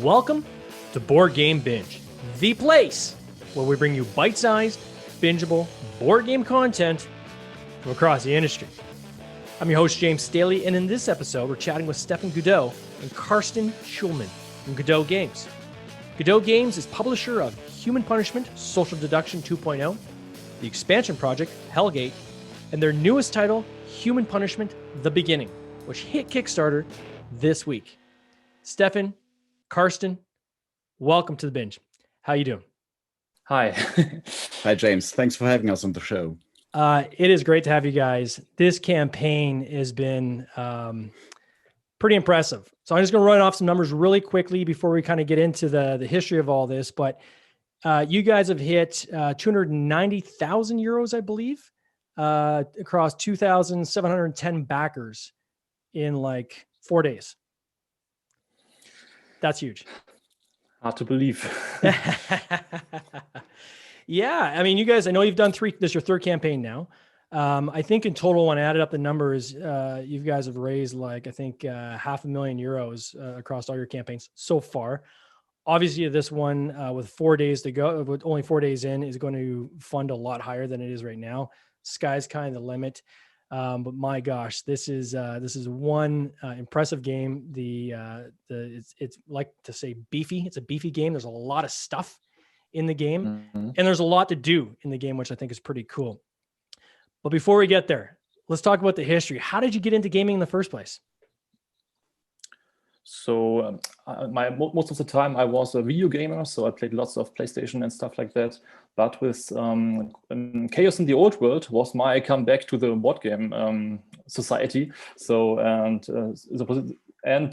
Welcome to Board Game Binge, the place where we bring you bite-sized, bingeable board game content from across the industry. I'm your host, James Staley, and in this episode, we're chatting with Stefan Godot and Karsten Schulmann from Godet Games. Godet Games is publisher of Human Punishment, Social Deduction 2.0, the expansion project, Hellgate, and their newest title, Human Punishment, The Beginning, which hit Kickstarter this week. Stefan, Karsten, welcome to the Binge. How you doing? Hi. Hi, James. Thanks for having us on the show. It is great to have you guys. This campaign has been pretty impressive. So I'm just going to run off some numbers really quickly before we kind of get into the history of all this. But you guys have hit 290,000 euros, I believe, across 2,710 backers in like 4 days. That's huge. Hard to believe. Yeah. I mean, you guys, I know you've done this is your third campaign now. I think in total, when I added up the numbers, you guys have raised like, I think 500,000 euros across all your campaigns so far. Obviously, this one with 4 days to go, with only 4 days in, is going to fund a lot higher than it is right now. Sky's kind of the limit. But my gosh, this is one impressive game. It's like to say beefy. It's a beefy game. There's a lot of stuff in the game, and there's a lot to do in the game, which I think is pretty cool. But before we get there, let's talk about the history. How did you get into gaming in the first place? So most of the time I was a video gamer, so I played lots of PlayStation and stuff like that. But with Chaos in the Old World was my comeback to the board game society. So and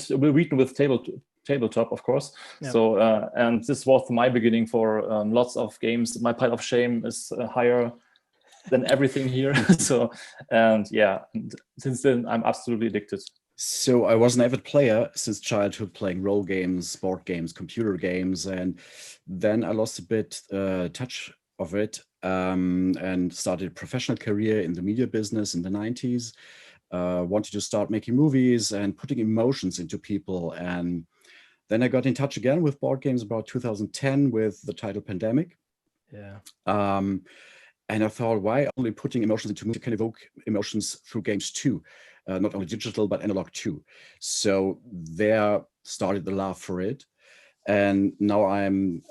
we're written with tabletop, of course. Yeah. So and this was my beginning for lots of games. My pile of shame is higher than everything here. So and since then I'm absolutely addicted. So I was an avid player since childhood, playing role games, board games, computer games, and then I lost a bit touch of it and started a professional career in the media business in the 90s. Wanted to start making movies and putting emotions into people. And then I got in touch again with board games about 2010 with the title Pandemic. Yeah. And I thought, why only putting emotions into music can evoke emotions through games too? Not only digital, but analog too. So there started the love for it. And now I'm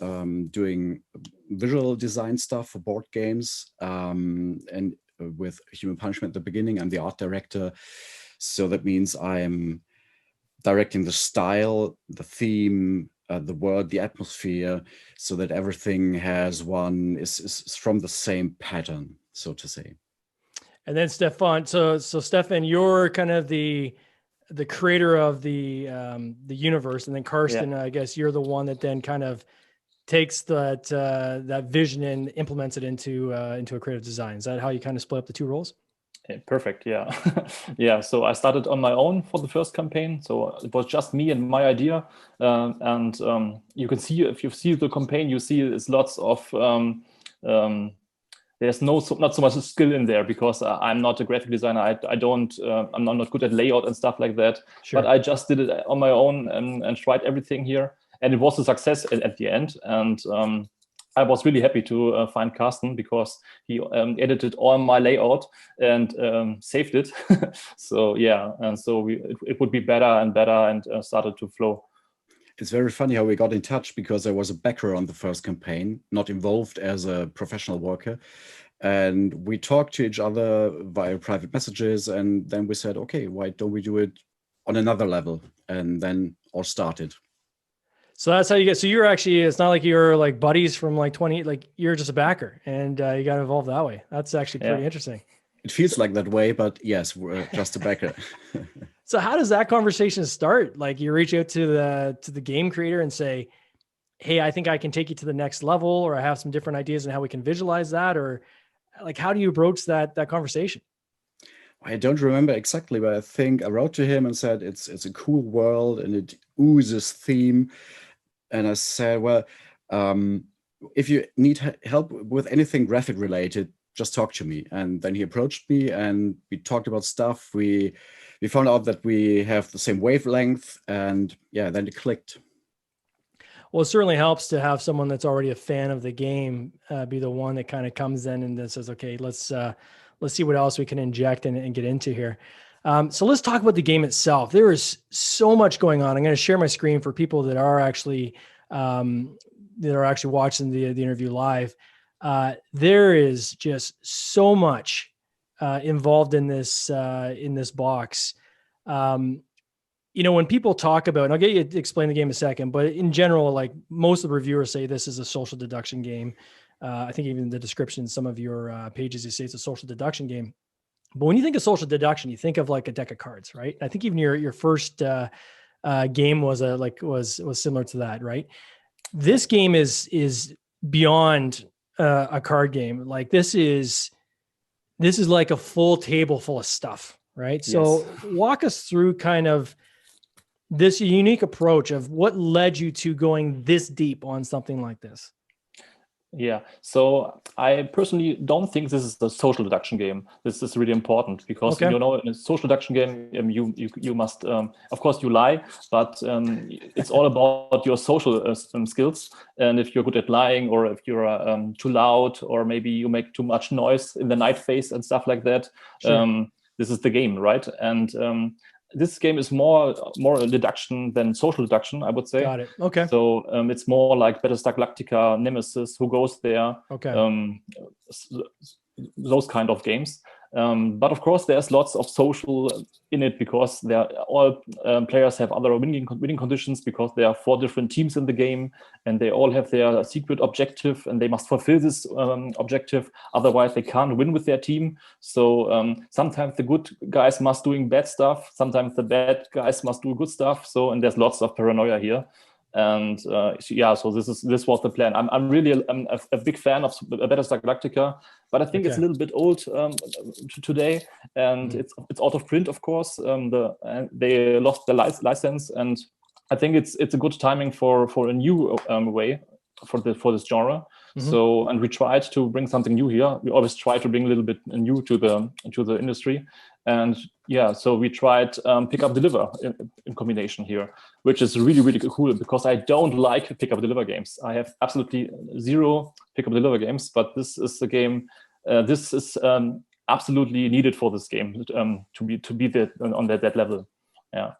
doing visual design stuff for board games. And with Human Punishment at the beginning, I'm the art director. So that means I'm directing the style, the theme, the world, the atmosphere, so that everything is from the same pattern, so to say. And then Stefan, so Stefan, you're kind of the creator of the universe, and then Karsten, I guess you're the one that then kind of takes that vision and implements it into a creative design. Is that how you kind of split up the two roles? Perfect. Yeah. Yeah. So I started on my own for the first campaign. So it was just me and my idea. And you can see, if you see the campaign, you see it's lots of there's not so much skill in there because I'm not a graphic designer. I'm not good at layout and stuff like that. Sure. But I just did it on my own and tried everything here, and it was a success at the end. And I was really happy to find Karsten because he edited all my layout and saved it. So and so it would be better and better and started to flow. It's very funny how we got in touch because I was a backer on the first campaign, not involved as a professional worker. And we talked to each other via private messages. And then we said, okay, why don't we do it on another level? And then all started. So that's how you get, so you're actually, it's not like you're like buddies from like 20, like you're just a backer and you got involved that way. That's actually pretty interesting. It feels like that way, but yes, we're just a backer. So how does that conversation start? Like you reach out to the game creator and say, hey, I think I can take you to the next level, or I have some different ideas on how we can visualize that, or like, how do you approach that conversation? I don't remember exactly, but I think I wrote to him and said, it's a cool world and it oozes theme. And I said, well, if you need help with anything graphic related, just talk to me. And then he approached me and we talked about stuff. We found out that we have the same wavelength, and then it clicked. Well, it certainly helps to have someone that's already a fan of the game be the one that kind of comes in and then says, okay, let's see what else we can inject and get into here. So let's talk about the game itself. There is so much going on. I'm going to share my screen for people that are actually watching the interview live. There is just so much involved in this box. When people talk about, and I'll get you to explain the game in a second, but in general, like most of the reviewers say this is a social deduction game. I think even the description, some of your pages, you say it's a social deduction game. But when you think of social deduction, you think of like a deck of cards, right? I think even your first game was similar to that, right? This game is beyond a card game. Like this is like a full table full of stuff, right? Yes. So walk us through kind of this unique approach of what led you to going this deep on something like this. Yeah, so I personally don't think this is a social deduction game. This is really important because Okay. in a social deduction game, you must, of course, you lie, but it's all about your social skills. And if you're good at lying, or if you're too loud, or maybe you make too much noise in the night phase and stuff like that, Sure. this is the game, right? And this game is more a deduction than social deduction, I would say. Got it. Okay. So it's more like Battlestar Galactica, Nemesis, Who Goes There, Okay. Those kind of games. But of course, there's lots of social in it because all players have other winning conditions because there are 4 different teams in the game and they all have their secret objective and they must fulfill this objective. Otherwise, they can't win with their team. So sometimes the good guys must doing bad stuff. Sometimes the bad guys must do good stuff. And there's lots of paranoia here. And so this was the plan. I'm really a big fan of Battlestar Galactica, but I think it's a little bit old today, and it's out of print, of course. They lost the license, and I think it's a good timing for a new way for this genre. So, and we tried to bring something new here. We always try to bring a little bit new to the industry. And yeah, so we tried pick up deliver in combination here, which is really, really cool because I don't like pick up deliver games. I have absolutely 0 pick up deliver games, but this is the game. This is absolutely needed for this game to be on that level. Yeah.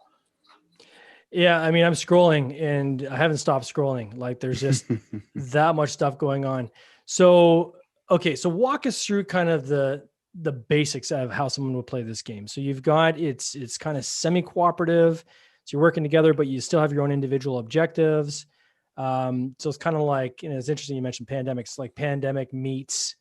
Yeah, I mean, I'm scrolling and I haven't stopped scrolling. Like there's just that much stuff going on. So, okay, so walk us through kind of the basics of how someone would play this game. So you've got, it's kind of semi-cooperative. So you're working together, but you still have your own individual objectives. So it's kind of like, and it's interesting you mentioned pandemics, like Pandemic meets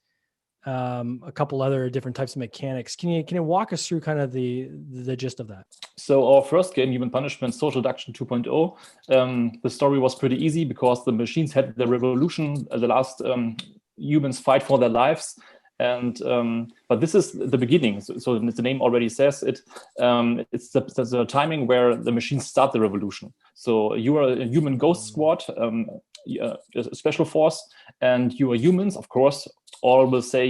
a couple other different types of mechanics. Can you walk us through kind of the gist of that? So our first game, Human Punishment, Social Deduction 2.0, the story was pretty easy because the machines had the revolution. The last humans fight for their lives. And but this is the beginning. So the name already says it. It's the timing where the machines start the revolution. So you are a human ghost squad, a special force, and you are humans, of course. All will say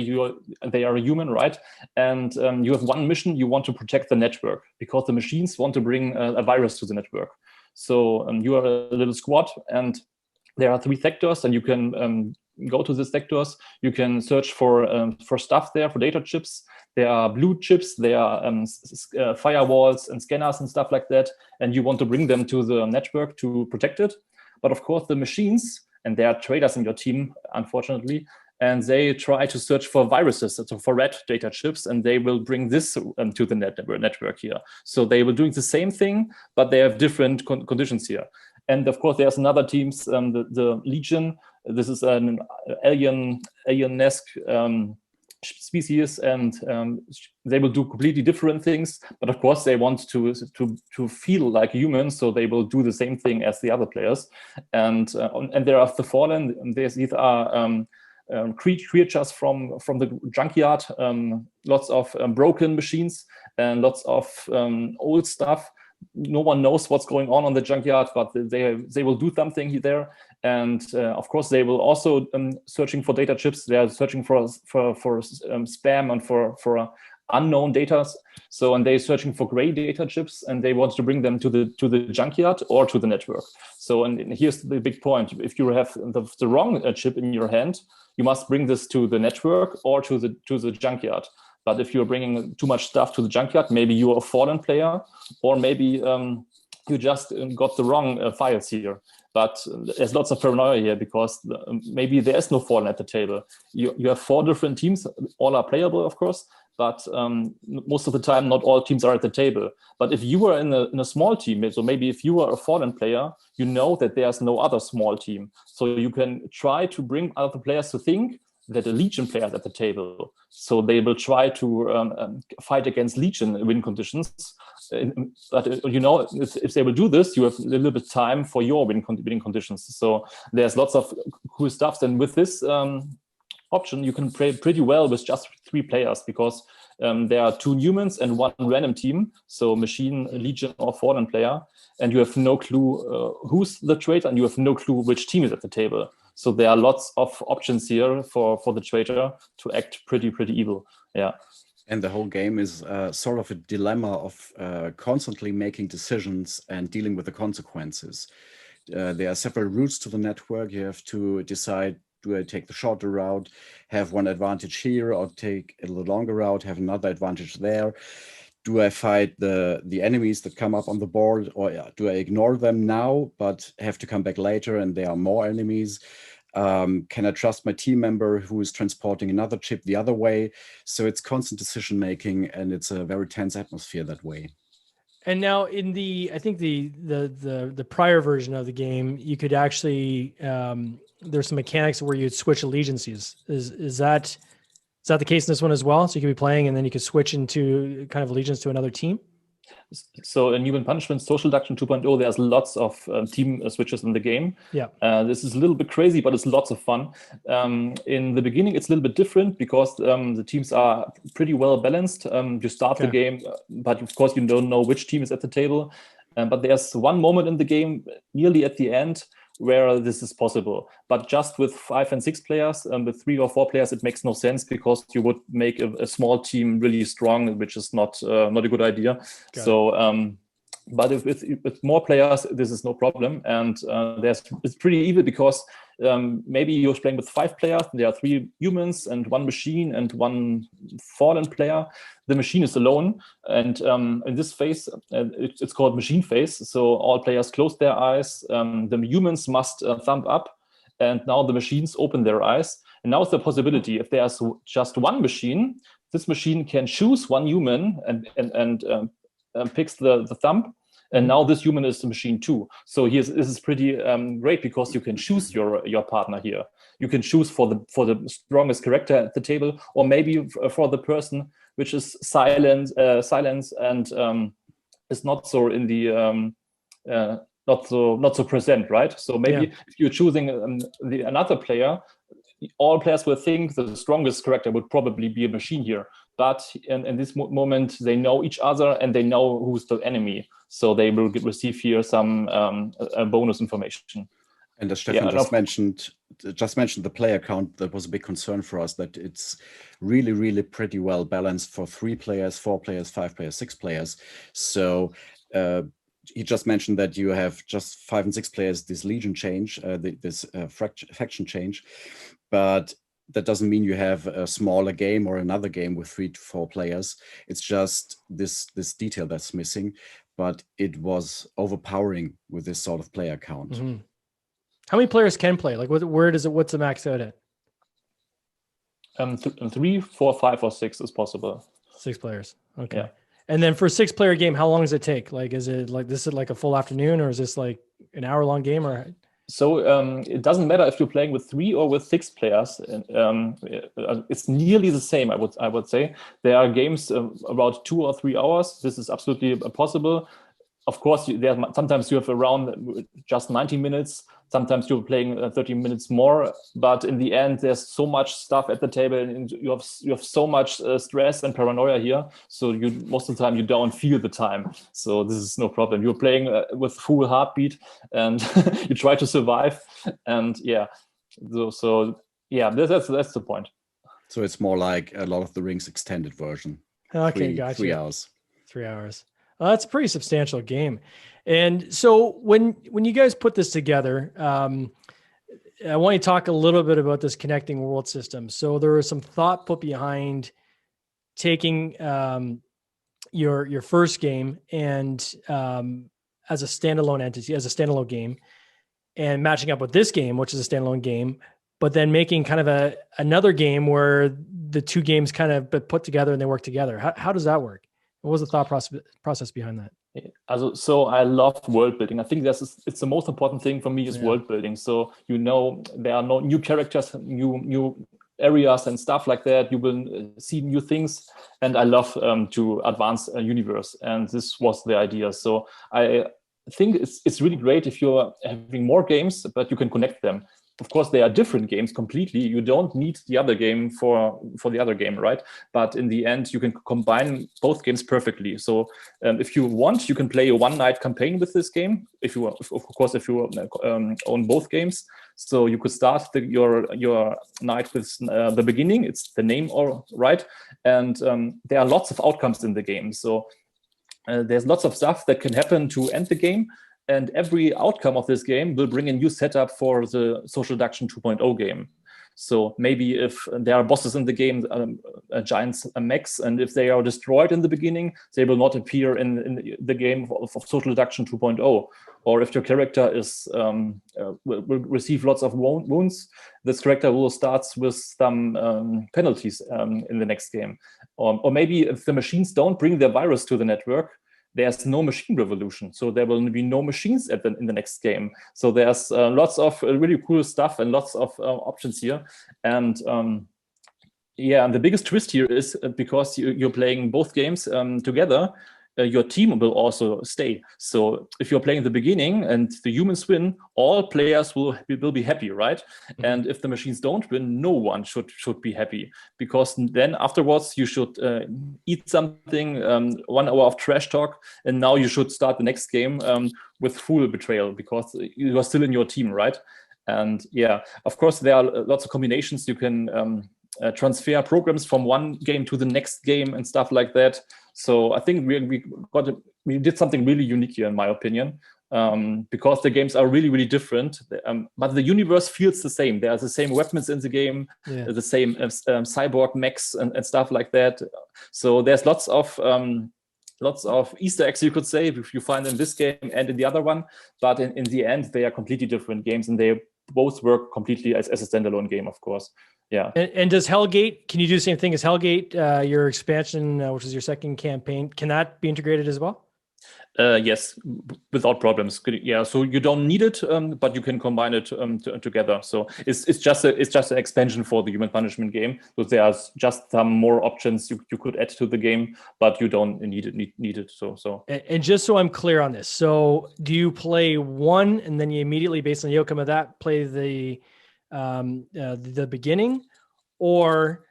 they are a human, right? And you have one mission: you want to protect the network because the machines want to bring a virus to the network. So you are a little squad, and there are 3 sectors, and you can go to these sectors. You can search for stuff there, for data chips. There are blue chips. There are firewalls and scanners and stuff like that. And you want to bring them to the network to protect it. But of course, the machines, and there are traders in your team, unfortunately, and they try to search for viruses, so for red data chips, and they will bring this to the network here. So they will doing the same thing, but they have different conditions here. And of course, there's another teams, the Legion. This is an alien-esque species, and they will do completely different things. But of course, they want to feel like humans, so they will do the same thing as the other players. And there are the Fallen. These are creatures from the junkyard. Lots of broken machines and lots of old stuff. No one knows what's going on the junkyard, but they will do something there. And of course, they will also searching for data chips. They are searching for spam and for unknown data. So, and they're searching for gray data chips, and they want to bring them to the junkyard or to the network. So, and here's the big point: if you have the wrong chip in your hand, you must bring this to the network or to the junkyard. But if you're bringing too much stuff to the junkyard, maybe you're a fallen player, or maybe you just got the wrong files here. But there's lots of paranoia here because maybe there is no fallen at the table. You have 4 different teams, all are playable, of course, but most of the time, not all teams are at the table. But if you were in a small team, so maybe if you were a fallen player, you know that there's no other small team. So you can try to bring other players to think that a Legion player is at the table. So they will try to fight against Legion win conditions. But if they will do this, you have a little bit of time for your winning conditions. So there's lots of cool stuff. And with this option, you can play pretty well with just 3 players because there are 2 humans and 1 random team. So machine, Legion, or fallen player. And you have no clue who's the traitor, and you have no clue which team is at the table. So there are lots of options here for the traitor to act pretty evil. Yeah. And the whole game is sort of a dilemma of constantly making decisions and dealing with the consequences. There are several routes to the network. You have to decide, do I take the shorter route, have one advantage here, or take a little longer route, have another advantage there? Do I fight the enemies that come up on the board, or do I ignore them now, but have to come back later and there are more enemies? Can I trust my team member who is transporting another chip the other way? So it's constant decision making, and it's a very tense atmosphere that way. And now in I think the prior version of the game, you could actually there's some mechanics where you'd switch allegiances. Is that the case in this one as well? So you could be playing and then you could switch into kind of allegiance to another team? So in Human Punishment Social Deduction 2.0, there's lots of team switches in the game. Yeah. This is a little bit crazy, but it's lots of fun. In the beginning, it's a little bit different because the teams are pretty well balanced. You start the game, but of course you don't know which team is at the table. But there's one moment in the game, nearly at the end, where this is possible. But just with 5 and 6 players, with 3 or 4 players, it makes no sense because you would make a small team really strong, which is not a good idea. But if with more players, this is no problem. And it's pretty evil because maybe you're playing with 5 players. There are 3 humans and 1 machine and 1 fallen player. The machine is alone. And in this phase, it's called machine phase. So all players close their eyes. The humans must thumb up. And now the machines open their eyes. And now it's the possibility, if there's just 1 machine, this machine can choose 1 human and picks the thumb. And now this human is the machine too. So this is pretty great because you can choose your partner here. You can choose for the strongest character at the table, or maybe for the person which is silent and is not so in the not so present, right? So maybe if you're choosing another player, all players will think the strongest character would probably be a machine here. But in this moment, they know each other and they know who's the enemy. So they will receive here some bonus information. And as Stefan just mentioned the player count, that was a big concern for us, that it's really, really pretty well balanced for 3 players, 4 players, 5 players, 6 players. So he just mentioned that you have just 5 and 6 players, this Legion change, this faction change. But that doesn't mean you have a smaller game or another game with 3 to 4 players. It's just this detail that's missing. But it was overpowering with this sort of player count. Mm-hmm. How many players can play? Like, what's the max out at? 3, 4, 5, or 6 is possible. 6 players. Okay. Yeah. And then for a 6-player game, how long does it take? Like, is it like a full afternoon, or is this like an hour-long game? Or so it doesn't matter if you're playing with 3 or with 6 players. It's nearly the same, I would say. There are games about 2 or 3 hours. This is absolutely possible. Of course, sometimes you have around just 90 minutes. Sometimes you're playing 30 minutes more. But in the end, there's so much stuff at the table, and you have so much stress and paranoia here. So most of the time you don't feel the time. So this is no problem. You're playing with full heartbeat, and you try to survive. And that's the point. So it's more like a Lord of the Rings extended version. Okay, got three you. hours. 3 hours. Well, that's a pretty substantial game. And so when you guys put this together, I want you to talk a little bit about this connecting world system. So there was some thought put behind taking your first game and as a standalone entity, as a standalone game, and matching up with this game, which is a standalone game, but then making kind of another game where the two games kind of put together and they work together. How does that work? What was the thought process behind that? So I love world building. I think it's the most important thing for me is world building. So there are no new characters, new areas and stuff like that. You will see new things, and I love to advance a universe. And this was the idea. So I think it's really great if you're having more games, but you can connect them. Of course, they are different games completely. You don't need the other game for the other game, right? But in the end, you can combine both games perfectly. So if you want, you can play a one-night campaign with this game. If you own both games, so you could start your night with the beginning. It's the name, all right, and there are lots of outcomes in the game. So there's lots of stuff that can happen to end the game. And every outcome of this game will bring a new setup for the Social Deduction 2.0 game. So maybe if there are bosses in the game, giants, mechs, and if they are destroyed in the beginning, they will not appear in the game of Social Deduction 2.0. Or if your character will receive lots of wounds, this character will start with some penalties in the next game. Or maybe if the machines don't bring their virus to the network, there's no machine revolution. So there will be no machines in the next game. So there's lots of really cool stuff and lots of options here. And and the biggest twist here is because you're playing both games together, your team will also stay. So if you're playing the beginning and the humans win, all players will be happy, right? Mm-hmm. And if the machines don't win, no one should be happy, because then afterwards you should eat something, 1 hour of trash talk, and now you should start the next game with full betrayal because you are still in your team, right? And of course there are lots of combinations. You can transfer programs from one game to the next game and stuff like that. So I think we did something really unique here, in my opinion, because the games are really, really different. But the universe feels the same. There are the same weapons in the game, the same cyborg mechs and stuff like that. So there's lots of Easter eggs, you could say, if you find in this game and in the other one. But in the end, they are completely different games, and they both work completely as a standalone game, of course. Yeah. And does Hellgate, can you do the same thing as Hellgate, your expansion, which is your second campaign? Can that be integrated as well? Yes, without problems. Yeah, so you don't need it, but you can combine it together. So it's just an expansion for the Human Punishment game. So there's just some more options you could add to the game, but you don't need it. So. And just so I'm clear on this, so do you play one and then you immediately, based on the outcome of that, play the beginning, or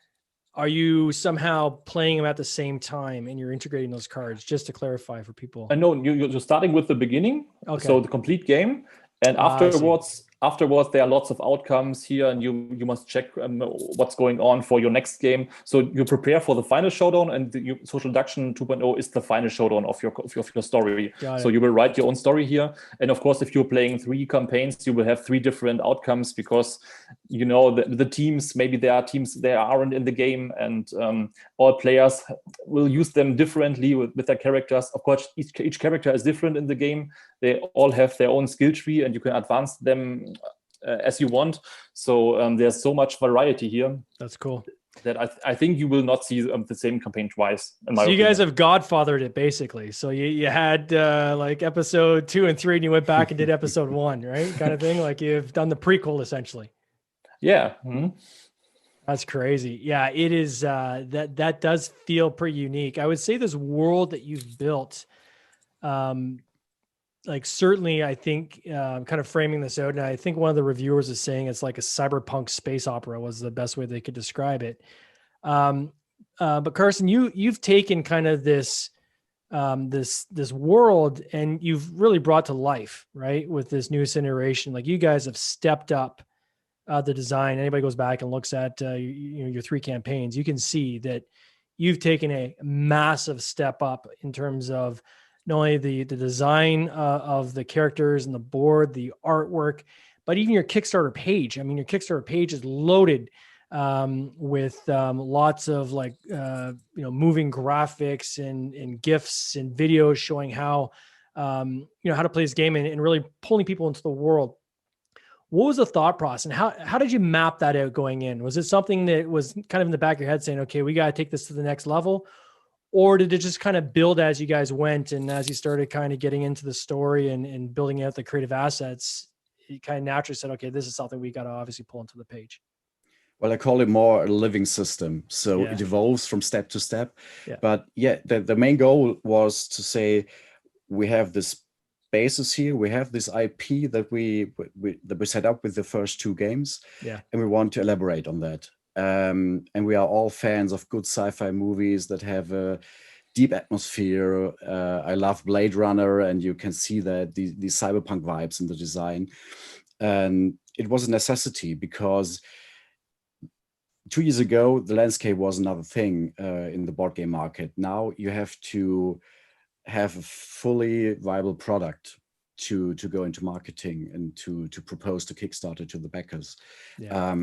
are you somehow playing them at the same time and you're integrating those cards? Just to clarify for people. No, you're starting with the beginning, okay. So the complete game, and afterwards there are lots of outcomes here, and you must check what's going on for your next game. So you prepare for the final showdown, and the Social Deduction 2.0 is the final showdown of your story. So you will write your own story here, and of course, if you're playing 3 campaigns, you will have 3 different outcomes, because the teams, maybe there are teams that aren't in the game, and all players will use them differently with their characters. Of course, each character is different in the game. They all have their own skill tree, and you can advance them as you want. So there's so much variety here. That's cool. That I think you will not see the same campaign twice. So you guys have Godfathered it, basically. So you had like episode 2 and 3, and you went back and did episode 1, right? Kind of thing. Like you've done the prequel essentially. Yeah. Mm-hmm. That's crazy. Yeah, it is. That does feel pretty unique. I would say this world that you've built, like certainly, I think, kind of framing this out, and I think one of the reviewers is saying it's like a cyberpunk space opera was the best way they could describe it. But Karsten, you've taken kind of this world and you've really brought to life, right, with this newest iteration. Like you guys have stepped up the design. Anybody goes back and looks at your 3 campaigns, you can see that you've taken a massive step up in terms of not only the design of the characters and the board, the artwork, but even your Kickstarter page. I mean, your Kickstarter page is loaded with lots of like, moving graphics and GIFs and videos showing how, how to play this game and really pulling people into the world. What was the thought process, and how did you map that out going in? Was it something that was kind of in the back of your head saying, okay, we got to take this to the next level? Or did it just kind of build as you guys went, and as you started kind of getting into the story and building out the creative assets, you kind of naturally said, okay, this is something we got to obviously pull into the page? Well, I call it more a living system. So Yeah. it evolves from step to step. Yeah. But yeah, the main goal was to say, we have this basis here. We have this IP that we set up with the first 2 games. Yeah. And we want to elaborate on that. And we are all fans of good sci-fi movies that have a deep atmosphere. I love Blade Runner, and you can see that these cyberpunk vibes in the design. And it was a necessity because 2 years ago, the landscape was another thing in the board game market. Now you have to have a fully viable product to go into marketing and to propose to Kickstarter to the backers. Yeah.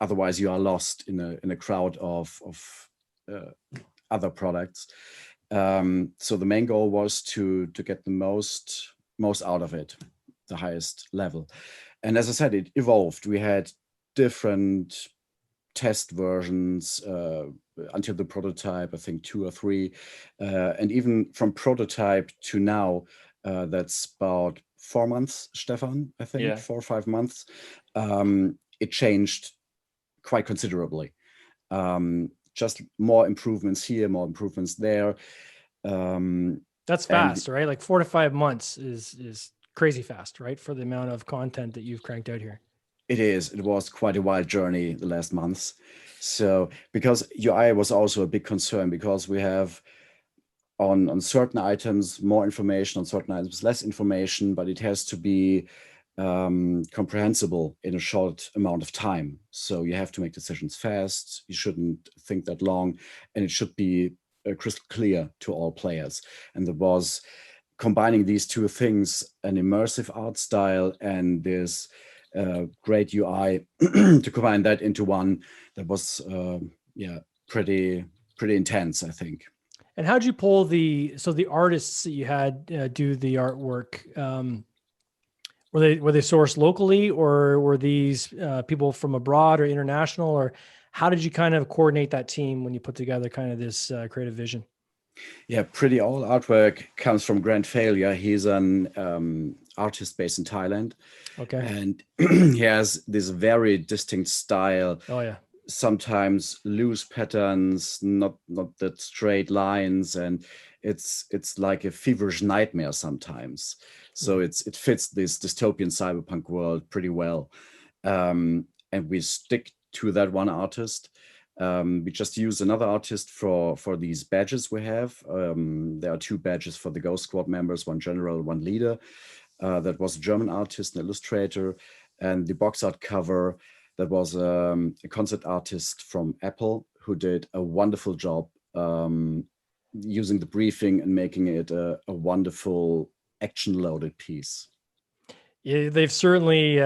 Otherwise, you are lost in a crowd of other products. So the main goal was to get the most out of it, the highest level. And as I said, it evolved. We had different test versions until the prototype, I think 2 or 3. And even from prototype to now, that's about 4 months, Stefan, I think. Yeah. 4 or 5 months. It changed quite considerably. Just more improvements here, more improvements there. That's fast, right? Like 4 to 5 months is crazy fast, right? For the amount of content that you've cranked out here. It was quite a wild journey the last months. So because UI was also a big concern, because we have on certain items more information, on certain items less information, but it has to be comprehensible in a short amount of time. So you have to make decisions fast. You shouldn't think that long, and it should be crystal clear to all players. And there was combining these 2 things, an immersive art style and this great UI, to combine that into one that was pretty intense, I think. And how'd you pull the artists that you had do the artwork? Were they sourced locally, or were these people from abroad or international, or how did you kind of coordinate that team when you put together kind of this creative vision? Yeah, pretty all artwork comes from Grand Failure. He's an artist based in Thailand. Okay. And he has this very distinct style. Oh yeah. Sometimes loose patterns, not that straight lines, and it's like a feverish nightmare sometimes. So it fits this dystopian cyberpunk world pretty well. And we stick to that one artist. We just use another artist for these badges we have. There are 2 badges for the Ghost Squad members, one general, one leader. That was a German artist and illustrator. And the box art cover, that was a concept artist from Apple who did a wonderful job using the briefing and making it a wonderful action-loaded piece. Yeah, they've certainly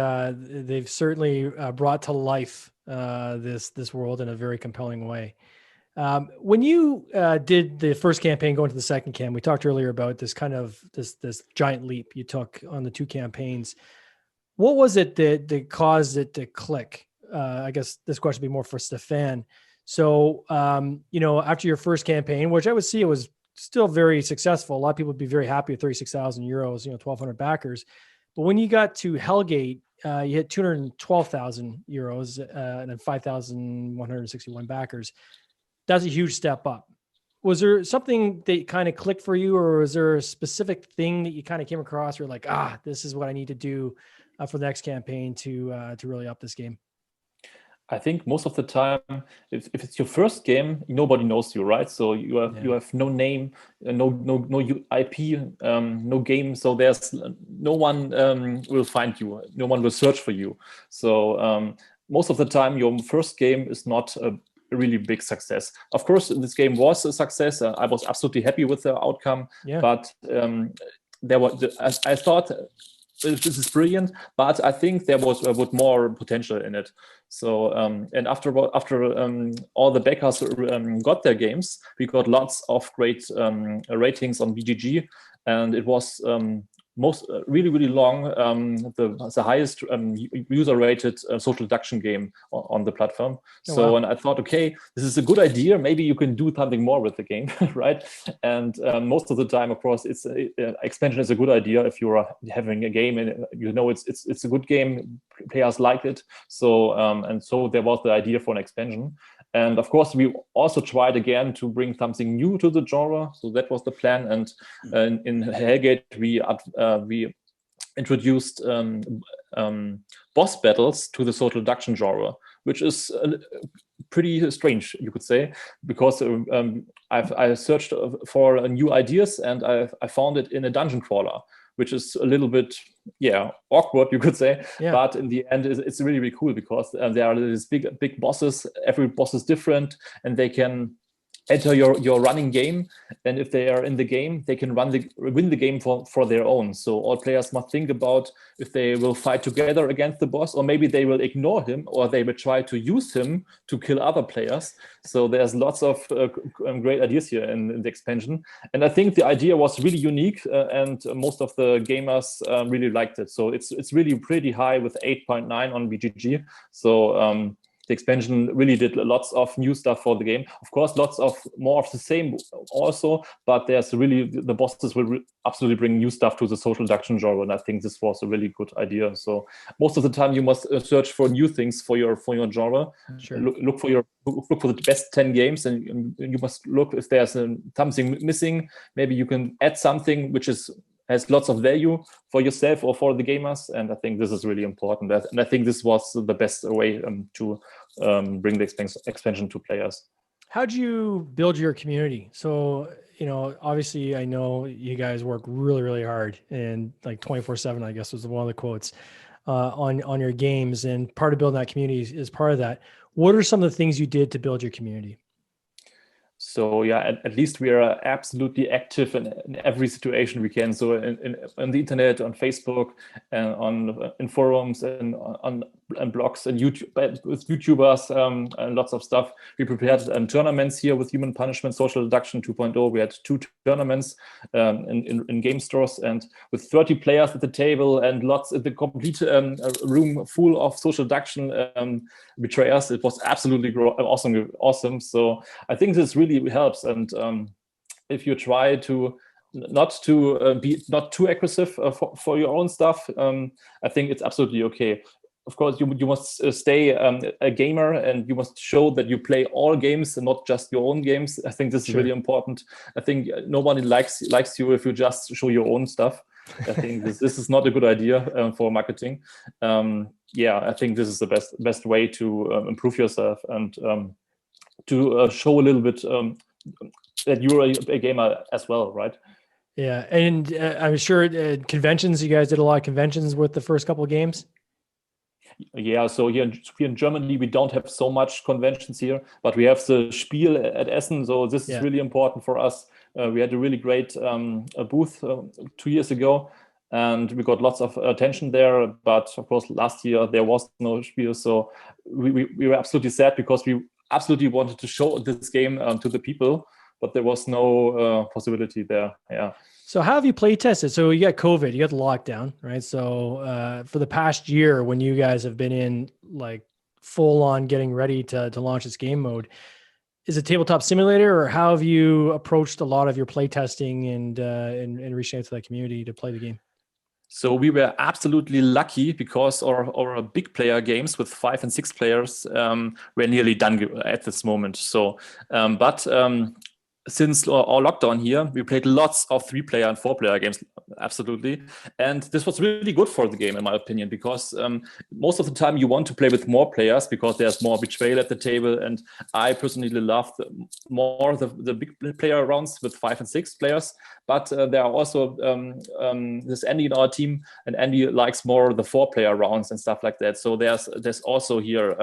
brought to life this world in a very compelling way. When you did the first campaign, going to the second campaign, we talked earlier about this kind of this giant leap you took on the 2 campaigns. What was it that caused it to click? I guess this question would be more for Stefan. So, after your first campaign, which I would see it was still very successful. A lot of people would be very happy with 36,000 euros, 1,200 backers. But when you got to Hellgate, you hit 212,000 euros and then 5,161 backers. That's a huge step up. Was there something that kind of clicked for you, or was there a specific thing that you kind of came across where you're like, this is what I need to do for the next campaign to really up this game? I think most of the time, if it's your first game, nobody knows you, right? So you have no name, no IP, no game. So there's no one will find you. No one will search for you. So most of the time, your first game is not really big success. Of course, this game was a success. I was absolutely happy with the outcome. Yeah. But there was, I thought, this is brilliant, but I think there was more potential in it. So and after all the backers got their games, we got lots of great ratings on BGG, and it was really long, the highest user-rated social deduction game on the platform. Oh, so wow. And I thought, okay, this is a good idea. Maybe you can do something more with the game, right? And most of the time, of course, expansion is a good idea if you are having a game and it's a good game. Players like it. So and so there was the idea for an expansion. And of course, we also tried again to bring something new to the genre. So that was the plan. And in Hellgate, we introduced boss battles to the social deduction genre, which is pretty strange, you could say, because I searched for new ideas, and I found it in a dungeon crawler, which is a little bit, awkward, you could say. Yeah. But in the end, it's really, really cool because there are these big bosses. Every boss is different, and they can enter your running game. And if they are in the game, they can win the game for their own. So all players must think about if they will fight together against the boss, or maybe they will ignore him, or they will try to use him to kill other players. So there's lots of great ideas here in the expansion. And I think the idea was really unique, and most of the gamers really liked it. So it's really pretty high with 8.9 on BGG. So the expansion really did lots of new stuff for the game. Of course, lots of more of the same also, but there's really, the bosses will absolutely bring new stuff to the social deduction genre, and I think this was a really good idea. So most of the time, you must search for new things for your genre. Sure. Look for the best 10 games, and you must look if there's something missing. Maybe you can add something which has lots of value for yourself or for the gamers, and I think this is really important. And I think this was the best way to bring the expansion to players. How'd you build your community? So, obviously I know you guys work really, really hard, and like 24/7, I guess was one of the quotes on your games. And part of building that community is part of that. What are some of the things you did to build your community? So at least we are absolutely active in every situation we can. So on the internet, on Facebook, and in forums, and on blogs, and YouTube with YouTubers, and lots of stuff. We prepared tournaments here with Human Punishment Social Deduction 2.0. We had 2 tournaments in game stores, and with 30 players at the table and the complete room full of social deduction betrayers. It was absolutely awesome. So I think this really helps. And if you try to not too aggressive for your own stuff, I think it's absolutely okay. Of course, you must stay a gamer, and you must show that you play all games and not just your own games. I think this is really important. I think nobody likes you if you just show your own stuff. I think this is not a good idea for marketing. I think this is the best way to improve yourself, and to show a little bit that you're a gamer as well, right? Yeah, and I'm sure conventions. You guys did a lot of conventions with the first couple of games. Yeah, so here in Germany, we don't have so much conventions here, but we have the Spiel at Essen. So this is really important for us. We had a really great booth 2 years ago, and we got lots of attention there. But of course, last year there was no Spiel, so we were absolutely sad because we absolutely wanted to show this game to the people, but there was no possibility there. Yeah. So how have you play tested? So you got COVID, you got the lockdown, right? So for the past year, when you guys have been in like full on getting ready to launch this game mode, is it Tabletop Simulator, or how have you approached a lot of your play testing and reaching out to that community to play the game? So we were absolutely lucky because our big player games with 5 and 6 players were nearly done at this moment. So, since our lockdown here, we played lots of 3-player and 4-player games, absolutely. And this was really good for the game, in my opinion, because most of the time you want to play with more players because there's more betrayal at the table. And I personally love more the big player rounds with 5 and 6 players. But there are also there's Andy in our team, and Andy likes more the 4-player rounds and stuff like that. So there's also here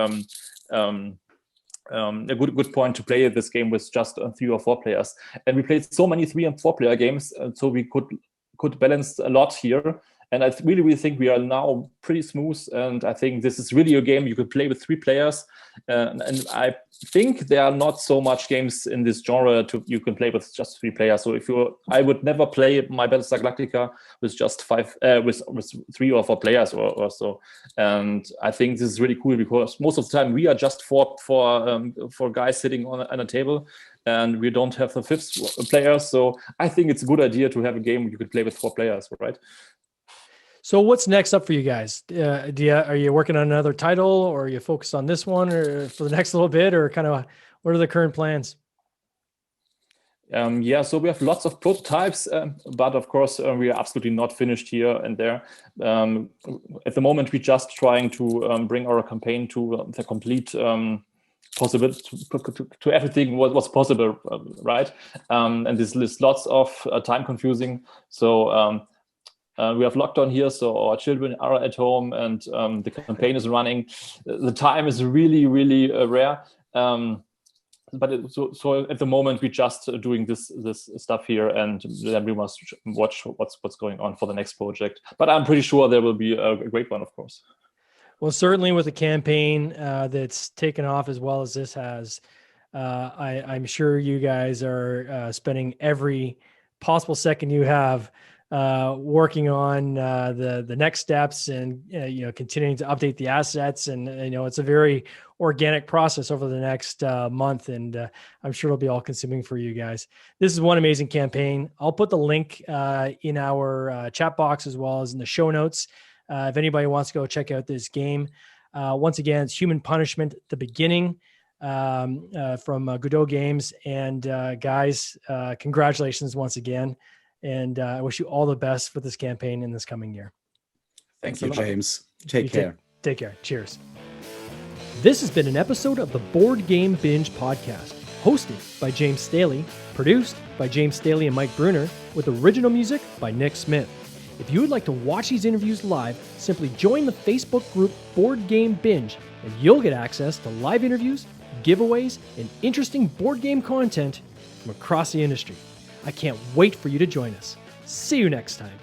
a good point to play this game with just 3 or 4 players. And we played so many 3 and 4 player games, so we could balance a lot here. And I really think we are now pretty smooth. And I think this is really a game you could play with 3 players. And I think there are not so much games in this genre you can play with just 3 players. So I would never play my Battlestar Galactica with just 5, with 3 or 4 players or so. And I think this is really cool because most of the time we are just four guys sitting on a table, and we don't have the 5th player. So I think it's a good idea to have a game you could play with 4 players, right? So what's next up for you guys? Are you working on another title, or are you focused on this one or for the next little bit, or kind of what are the current plans? So we have lots of prototypes, but of course we are absolutely not finished here and there. At the moment, we're just trying to bring our campaign to the complete possible to everything what was possible, right? And this is lots of time confusing. So we have lockdown here, so our children are at home, and the campaign is running. The time is really, really rare. But so at the moment, we're just doing this stuff here, and then we must watch what's going on for the next project. But I'm pretty sure there will be a great one, of course. Well, certainly with a campaign that's taken off as well as this has, I'm sure you guys are spending every possible second you have working on the next steps, and continuing to update the assets, and it's a very organic process over the next month, and I'm sure it'll be all consuming for you guys. This is one amazing campaign. I'll put the link in our chat box as well as in the show notes if anybody wants to go check out this game. Once again, it's Human Punishment: The Beginning from Godet Games, and guys, congratulations once again. And I wish you all the best for this campaign in this coming year. Thank you, James. Take care. Take care. Cheers. This has been an episode of the Board Game Binge podcast, hosted by James Staley, produced by James Staley and Mike Bruner, with original music by Nick Smith. If you would like to watch these interviews live, simply join the Facebook group Board Game Binge, and you'll get access to live interviews, giveaways, and interesting board game content from across the industry. I can't wait for you to join us. See you next time.